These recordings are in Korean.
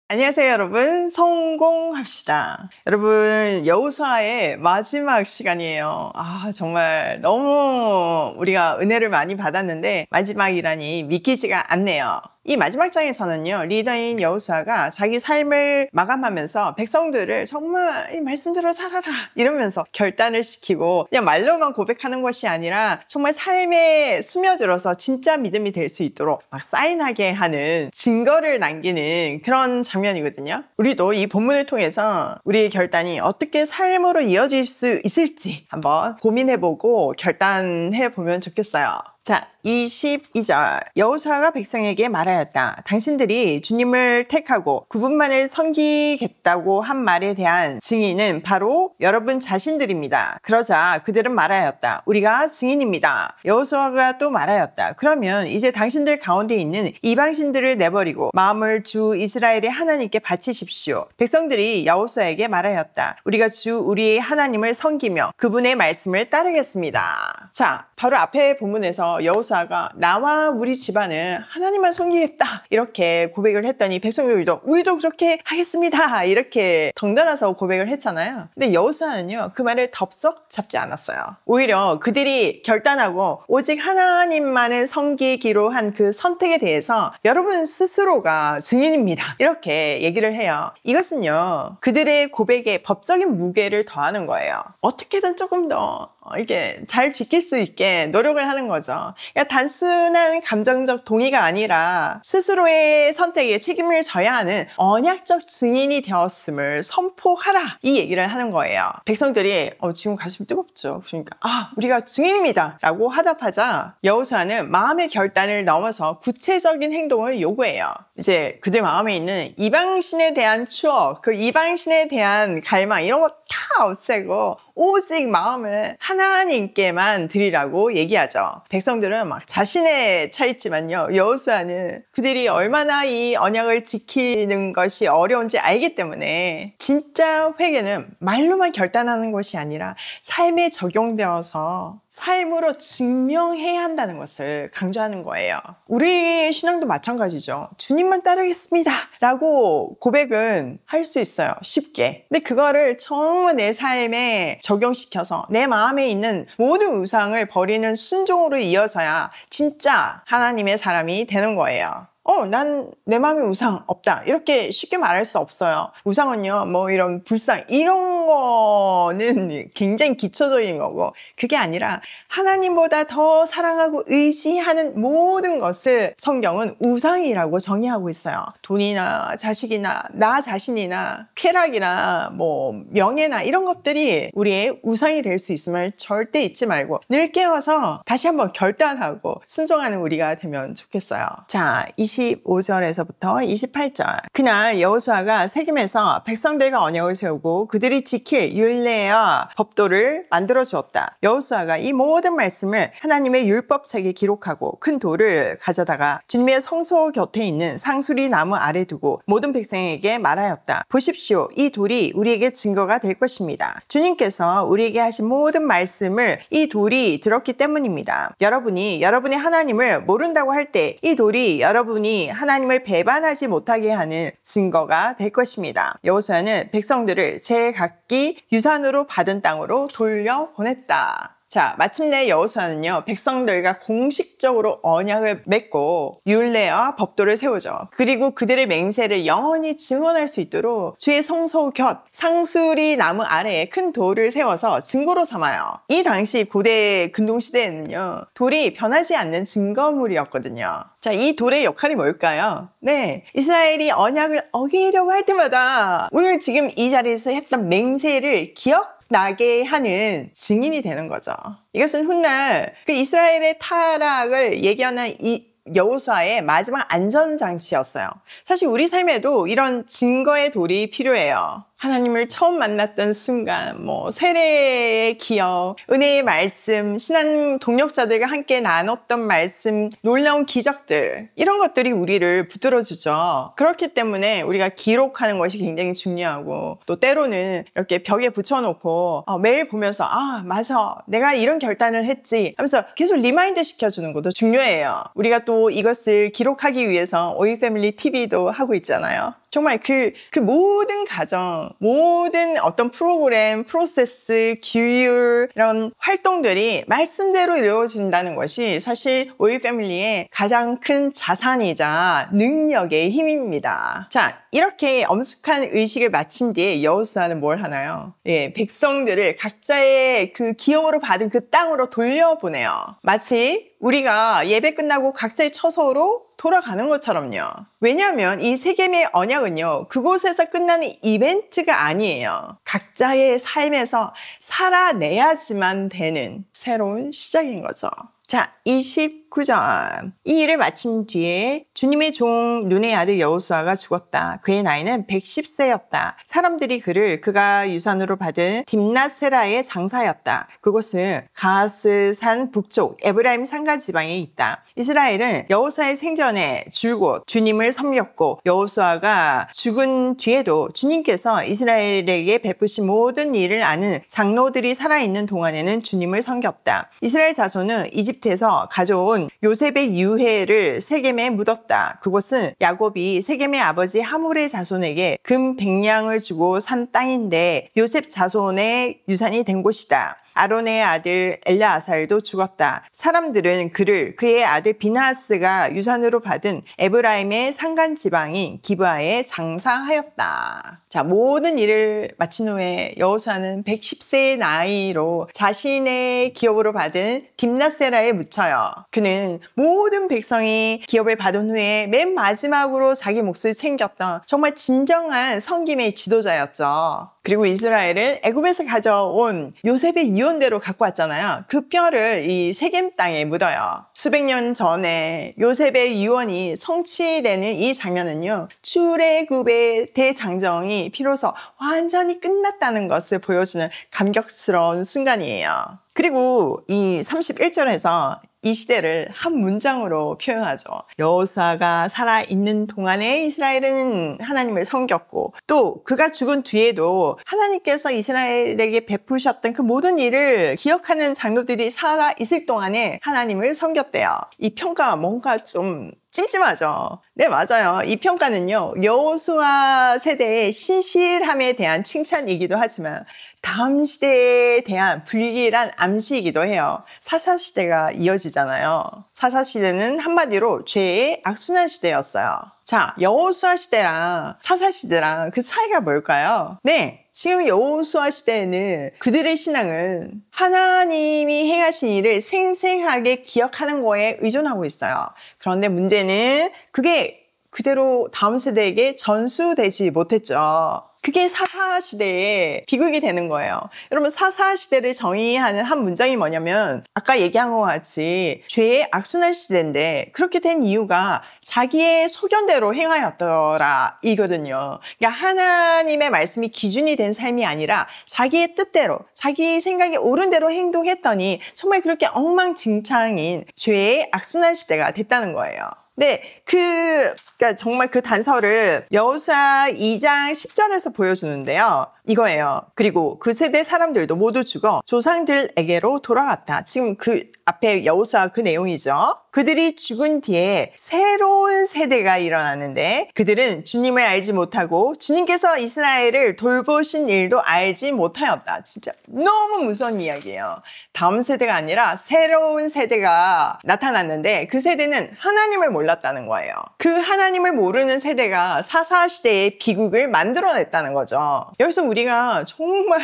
안녕하세요, 여러분. 성공합시다. 여러분, 여호수아의 마지막 시간이에요. 정말 너무 우리가 은혜를 많이 받았는데 마지막이라니 믿기지가 않네요. 이 마지막 장에서는요, 리더인 여호수아가 자기 삶을 마감하면서 백성들을 정말 이 말씀대로 살아라 이러면서 결단을 시키고, 그냥 말로만 고백하는 것이 아니라 정말 삶에 스며들어서 진짜 믿음이 될 수 있도록 막 사인하게 하는 증거를 남기는 그런 장면이거든요. 우리도 이 본문을 통해서 우리의 결단이 어떻게 삶으로 이어질 수 있을지 한번 고민해보고 결단해보면 좋겠어요. 자, 22절. 여호수아가 백성에게 말하였다. 당신들이 주님을 택하고 구분만을 섬기겠다고 한 말에 대한 증인은 바로 여러분 자신들입니다. 그러자 그들은 말하였다. 우리가 증인입니다. 여호수아가 또 말하였다. 그러면 이제 당신들 가운데 있는 이방신들을 내버리고 마음을 주 이스라엘의 하나님께 바치십시오. 백성들이 여호수아에게 말하였다. 우리가 주 우리의 하나님을 섬기며 그분의 말씀을 따르겠습니다. 자, 바로 앞에 본문에서 여호수아가 나와 우리 집안은 하나님만 섬기겠다 이렇게 고백을 했더니 백성들도 우리도 그렇게 하겠습니다 이렇게 덩달아서 고백을 했잖아요. 근데 여호수아는요, 그 말을 덥석 잡지 않았어요. 오히려 그들이 결단하고 오직 하나님만을 섬기기로 한 그 선택에 대해서 여러분 스스로가 증인입니다 이렇게 얘기를 해요. 이것은요, 그들의 고백에 법적인 무게를 더하는 거예요. 어떻게든 조금 더 이게 잘 지킬 수 있게 노력을 하는 거죠. 그러니까 단순한 감정적 동의가 아니라 스스로의 선택에 책임을 져야 하는 언약적 증인이 되었음을 선포하라, 이 얘기를 하는 거예요. 백성들이 지금 가슴이 뜨겁죠. 그러니까 우리가 증인입니다 라고 하답하자 여호수아는 마음의 결단을 넘어서 구체적인 행동을 요구해요. 이제 그들 마음에 있는 이방신에 대한 추억, 그 이방신에 대한 갈망 이런 거 다 없애고 오직 마음을 하나님께만 드리라고 얘기하죠. 백성들은 막 자신에 차 있지만요, 여호수아는 그들이 얼마나 이 언약을 지키는 것이 어려운지 알기 때문에 진짜 회개는 말로만 결단하는 것이 아니라 삶에 적용되어서 삶으로 증명해야 한다는 것을 강조하는 거예요. 우리 신앙도 마찬가지죠. 주님만 따르겠습니다 라고 고백은 할 수 있어요, 쉽게. 근데 그거를 정말 내 삶에 적용시켜서 내 마음에 있는 모든 우상을 버리는 순종으로 이어서야 진짜 하나님의 사람이 되는 거예요. 난 내 마음에 우상 없다 이렇게 쉽게 말할 수 없어요. 우상은요, 뭐 이런 불상 이런 거는 굉장히 기초적인 거고, 그게 아니라 하나님보다 더 사랑하고 의지하는 모든 것을 성경은 우상이라고 정의하고 있어요. 돈이나 자식이나 나 자신이나 쾌락이나 뭐 명예나 이런 것들이 우리의 우상이 될 수 있음을 절대 잊지 말고 늘 깨워서 다시 한번 결단하고 순종하는 우리가 되면 좋겠어요. 자, 25절에서부터 28절. 그날 여호수아가 세겜에서 백성들과 언약을 세우고 그들이 지킬 율례와 법도를 만들어 주었다. 여호수아가 이 모든 말씀을 하나님의 율법책에 기록하고 큰 돌을 가져다가 주님의 성소 곁에 있는 상수리 나무 아래 두고 모든 백성에게 말하였다. 보십시오, 이 돌이 우리에게 증거가 될 것입니다. 주님께서 우리에게 하신 모든 말씀을 이 돌이 들었기 때문입니다. 여러분이 여러분의 하나님을 모른다고 할 때 이 돌이 여러분이 하나님을 배반하지 못하게 하는 증거가 될 것입니다. 여호수아는 백성들을 제각기 유산으로 받은 땅으로 돌려보냈다. 자, 마침내 여호수아는요, 백성들과 공식적으로 언약을 맺고 율례와 법도를 세우죠. 그리고 그들의 맹세를 영원히 증언할 수 있도록 주의 성소 곁 상수리 나무 아래에 큰 돌을 세워서 증거로 삼아요. 이 당시 고대 근동시대에는요, 돌이 변하지 않는 증거물이었거든요. 자, 이 돌의 역할이 뭘까요? 네, 이스라엘이 언약을 어기려고 할 때마다 오늘 지금 이 자리에서 했던 맹세를 기억나게 하는 증인이 되는 거죠. 이것은 훗날 그 이스라엘의 타락을 예견한 이 여호수아의 마지막 안전장치였어요. 사실 우리 삶에도 이런 증거의 돌이 필요해요. 하나님을 처음 만났던 순간, 세례의 기억, 은혜의 말씀, 신앙 동력자들과 함께 나눴던 말씀, 놀라운 기적들, 이런 것들이 우리를 붙들어주죠. 그렇기 때문에 우리가 기록하는 것이 굉장히 중요하고, 또 때로는 이렇게 벽에 붙여놓고 매일 보면서 맞아, 내가 이런 결단을 했지 하면서 계속 리마인드 시켜주는 것도 중요해요. 우리가 또 이것을 기록하기 위해서 오이패밀리 TV도 하고 있잖아요. 정말 그 모든 가정, 모든 어떤 프로그램, 프로세스, 기율, 이런 활동들이 말씀대로 이루어진다는 것이 사실 오일 패밀리의 가장 큰 자산이자 능력의 힘입니다. 자, 이렇게 엄숙한 의식을 마친 뒤에 여호수아는 뭘 하나요? 예, 백성들을 각자의 그 기업으로 받은 그 땅으로 돌려보내요. 마치 우리가 예배 끝나고 각자의 처소로 돌아가는 것처럼요. 왜냐하면 이 세겜의 언약은요, 그곳에서 끝나는 이벤트가 아니에요. 각자의 삶에서 살아내야지만 되는 새로운 시작인 거죠. 자, 29절. 이 일을 마친 뒤에 주님의 종 눈의 아들 여호수아가 죽었다. 그의 나이는 110세였다. 사람들이 그가 유산으로 받은 딥낫세라의 장사였다. 그곳은 가스산 북쪽 에브라임 산간 지방에 있다. 이스라엘은 여호수아의 생전에 줄곧 주님을 섬겼고, 여호수아가 죽은 뒤에도 주님께서 이스라엘에게 베푸신 모든 일을 아는 장로들이 살아있는 동안에는 주님을 섬겼다. 이스라엘 자손은 이집트에서 가져온 요셉의 유해를 세겜에 묻었다. 그곳은 야곱이 세겜의 아버지 하몰의 자손에게 금 100냥을 주고 산 땅인데 요셉 자손의 유산이 된 곳이다. 아론의 아들 엘르아살도 죽었다. 사람들은 그의 아들 비나하스가 유산으로 받은 에브라임의 산간 지방인 기브아에 장사하였다. 자, 모든 일을 마친 후에 여호수아는 110세의 나이로 자신의 기업으로 받은 딥낫세라에 묻혀요. 그는 모든 백성이 기업을 받은 후에 맨 마지막으로 자기 몫을 챙겼던 정말 진정한 섬김의 지도자였죠. 그리고 이스라엘은 애굽에서 가져온 요셉의 유언대로 갖고 왔잖아요. 그 뼈를 이 세겜 땅에 묻어요. 수백 년 전에 요셉의 유언이 성취되는 이 장면은요, 출애굽의 대장정이 비로소 완전히 끝났다는 것을 보여주는 감격스러운 순간이에요. 그리고 이 31절에서 이 시대를 한 문장으로 표현하죠. 여호수아가 살아있는 동안에 이스라엘은 하나님을 섬겼고, 또 그가 죽은 뒤에도 하나님께서 이스라엘에게 베푸셨던 그 모든 일을 기억하는 장로들이 살아있을 동안에 하나님을 섬겼대요. 이 평가가 뭔가 좀 찜찜하죠. 네, 맞아요. 이 평가는요, 여호수아 세대의 신실함에 대한 칭찬이기도 하지만 다음 시대에 대한 불길한 암시이기도 해요. 사사시대가 이어지잖아요. 사사시대는 한마디로 죄의 악순환 시대였어요. 자, 여호수아 시대랑 사사시대랑 그 차이가 뭘까요? 네, 지금 여호수아 시대에는 그들의 신앙은 하나님이 행하신 일을 생생하게 기억하는 거에 의존하고 있어요. 그런데 문제는 그게 그대로 다음 세대에게 전수되지 못했죠. 그게 사사시대의 비극이 되는 거예요. 여러분, 사사시대를 정의하는 한 문장이 뭐냐면, 아까 얘기한 것 같이 죄의 악순환 시대인데 그렇게 된 이유가 자기의 소견대로 행하였더라 이거든요. 그러니까 하나님의 말씀이 기준이 된 삶이 아니라 자기의 뜻대로, 자기 생각이 옳은 대로 행동했더니 정말 그렇게 엉망진창인 죄의 악순환 시대가 됐다는 거예요. 네, 그러니까 정말 그 단서를 여호수아 2장 10절에서 보여주는데요. 이거예요. 그리고 그 세대 사람들도 모두 죽어 조상들에게로 돌아갔다. 지금 그 앞에 여호수아 그 내용이죠. 그들이 죽은 뒤에 새로운 세대가 일어나는데 그들은 주님을 알지 못하고 주님께서 이스라엘을 돌보신 일도 알지 못하였다. 진짜 너무 무서운 이야기예요. 다음 세대가 아니라 새로운 세대가 나타났는데 그 세대는 하나님을 몰랐다는 거예요. 그 하나님을 모르는 세대가 사사시대의 비극을 만들어냈다는 거죠. 여기서 우리가 정말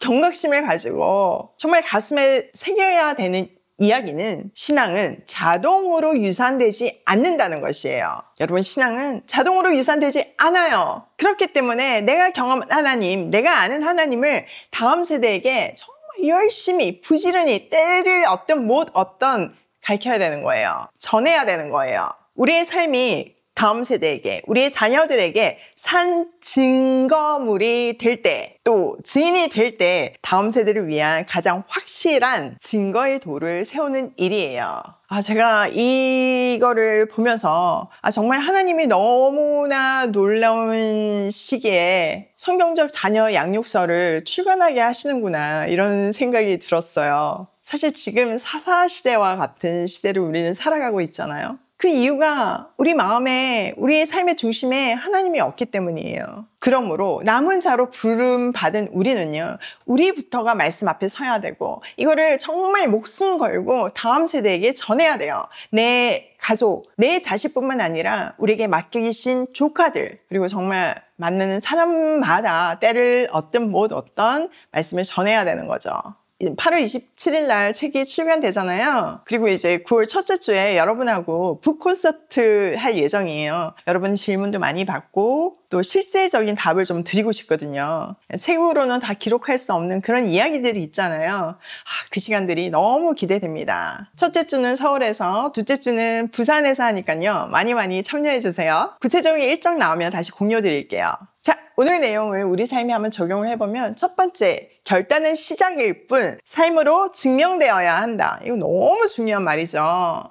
경각심을 가지고 정말 가슴에 새겨야 되는 이야기는, 신앙은 자동으로 유산되지 않는다는 것이에요. 여러분, 신앙은 자동으로 유산되지 않아요. 그렇기 때문에 내가 경험한 하나님, 내가 아는 하나님을 다음 세대에게 정말 열심히 부지런히 때를 얻든 못 얻든 가르쳐야 되는 거예요. 전해야 되는 거예요. 우리의 삶이 다음 세대에게, 우리의 자녀들에게 산 증거물이 될 때, 또 증인이 될 때 다음 세대를 위한 가장 확실한 증거의 도를 세우는 일이에요. 제가 이거를 보면서 정말 하나님이 너무나 놀라운 시기에 성경적 자녀 양육서를 출간하게 하시는구나, 이런 생각이 들었어요. 사실 지금 사사시대와 같은 시대를 우리는 살아가고 있잖아요. 그 이유가 우리 마음에, 우리의 삶의 중심에 하나님이 없기 때문이에요. 그러므로 남은 자로 부름 받은 우리는요, 우리부터가 말씀 앞에 서야 되고, 이거를 정말 목숨 걸고 다음 세대에게 전해야 돼요. 내 가족, 내 자식뿐만 아니라 우리에게 맡기신 조카들, 그리고 정말 만나는 사람마다 때를 얻든 못 얻든 말씀을 전해야 되는 거죠. 8월 27일 날 책이 출간되잖아요. 그리고 이제 9월 첫째 주에 여러분하고 북콘서트 할 예정이에요. 여러분 질문도 많이 받고 또 실제적인 답을 좀 드리고 싶거든요. 책으로는 다 기록할 수 없는 그런 이야기들이 있잖아요. 그 시간들이 너무 기대됩니다. 첫째 주는 서울에서, 둘째 주는 부산에서 하니까요. 많이 참여해 주세요. 구체적인 일정 나오면 다시 공유 드릴게요. 자, 오늘 내용을 우리 삶에 한번 적용을 해보면, 첫 번째, 결단은 시작일 뿐 삶으로 증명되어야 한다. 이거 너무 중요한 말이죠.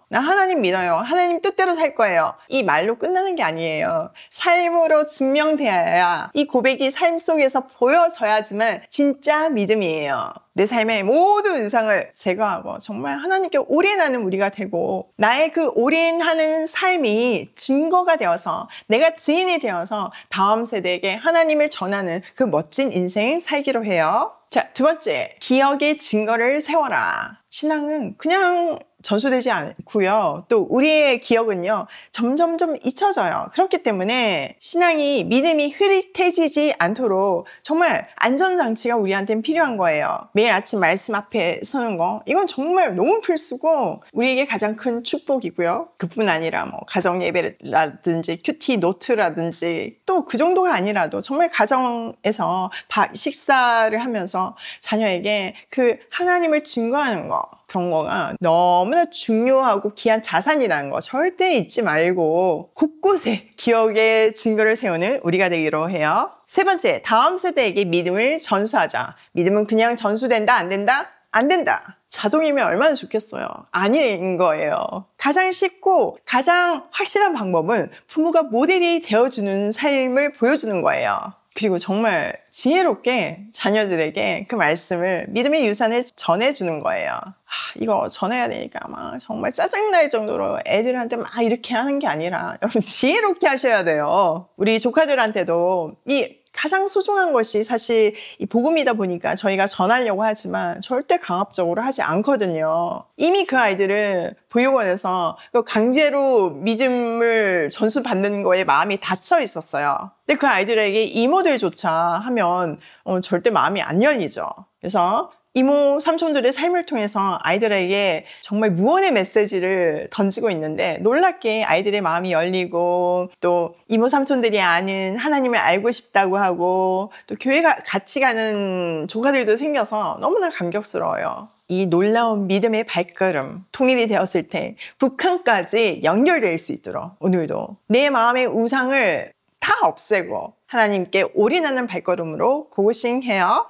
나 하나님 믿어요. 하나님 뜻대로 살 거예요. 이 말로 끝나는 게 아니에요. 삶으로 증명되어야, 이 고백이 삶 속에서 보여져야지만 진짜 믿음이에요. 내 삶의 모든 의상을 제거하고 정말 하나님께 올인하는 우리가 되고, 나의 그 올인하는 삶이 증거가 되어서, 내가 증인이 되어서 다음 세대에게 하나님을 전하는 그 멋진 인생 살기로 해요. 자, 두 번째, 기억의 증거를 세워라. 신앙은 그냥 전수되지 않고요. 또 우리의 기억은요, 점점점 잊혀져요. 그렇기 때문에 신앙이, 믿음이 흐릿해지지 않도록 정말 안전장치가 우리한테는 필요한 거예요. 매일 아침 말씀 앞에 서는 거, 이건 정말 너무 필수고 우리에게 가장 큰 축복이고요. 그뿐 아니라 뭐 가정 예배라든지 큐티 노트라든지, 또 그 정도가 아니라도 정말 가정에서 식사를 하면서 자녀에게 그 하나님을 증거하는 거, 그런 거가 너무나 중요하고 귀한 자산이라는 거 절대 잊지 말고 곳곳에 기억의 증거를 세우는 우리가 되기로 해요. 세 번째, 다음 세대에게 믿음을 전수하자. 믿음은 그냥 전수된다, 안 된다? 안 된다. 자동이면 얼마나 좋겠어요. 아닌 거예요. 가장 쉽고 가장 확실한 방법은 부모가 모델이 되어주는 삶을 보여주는 거예요. 그리고 정말 지혜롭게 자녀들에게 그 말씀을, 믿음의 유산을 전해주는 거예요. 이거 전해야 되니까 막 정말 짜증날 정도로 애들한테 막 이렇게 하는 게 아니라 여러분 지혜롭게 하셔야 돼요. 우리 조카들한테도 이 가장 소중한 것이 사실 이 복음이다 보니까 저희가 전하려고 하지만 절대 강압적으로 하지 않거든요. 이미 그 아이들은 보육원에서 강제로 믿음을 전수받는 거에 마음이 닫혀 있었어요. 근데 그 아이들에게 이모들조차 하면 절대 마음이 안 열리죠. 그래서 이모, 삼촌들의 삶을 통해서 아이들에게 정말 무언의 메시지를 던지고 있는데, 놀랍게 아이들의 마음이 열리고, 또 이모, 삼촌들이 아는 하나님을 알고 싶다고 하고, 또 교회 같이 가는 조카들도 생겨서 너무나 감격스러워요. 이 놀라운 믿음의 발걸음, 통일이 되었을 때 북한까지 연결될 수 있도록 오늘도 내 마음의 우상을 다 없애고 하나님께 올인하는 발걸음으로 고고싱해요.